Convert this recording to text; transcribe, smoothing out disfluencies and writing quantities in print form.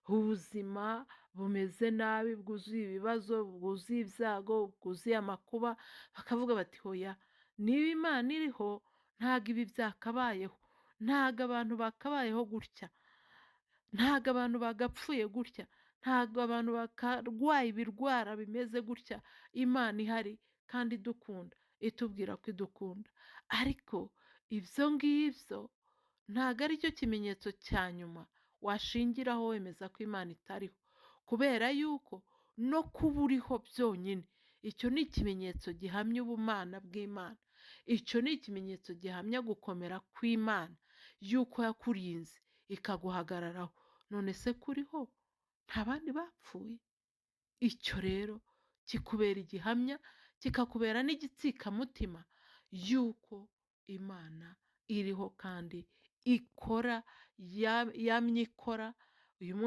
ubuzima bumeze nabi, bwuzuye ibibazo, bwuzuye ibyago, bwuzuye amakuba, bakavuga bati hoya niba Imana iriho ntago ibi byakabayeho, ntago abantu bakabayeho gutya, ntago abantu bagapfuye gutya, ntago abantu bakarwaye ibirwara bimeze gutya, Imana ihari kandi idukunda, itubwira ko idukunda. Ariko ibyo ngibyo ntago ari cyo kimenyetso cya nyuma washingiraho wemeza ko Imana itariho, kubera yuko no kuba uriho byonyine icyo ni ikimenyetso gihamya ubumana bw'Imana, icyo ni ikimenyetso gihamya gukomera kw'Imana yuko yakurinze ikaguhagararaho. None se ko uriho nta bandi bapfuye? Icyo rero kikubera igihamya, kikakubera n'igitsikamutima yuko Imana iriho kandi ikora, yamye ikora, uyu munsi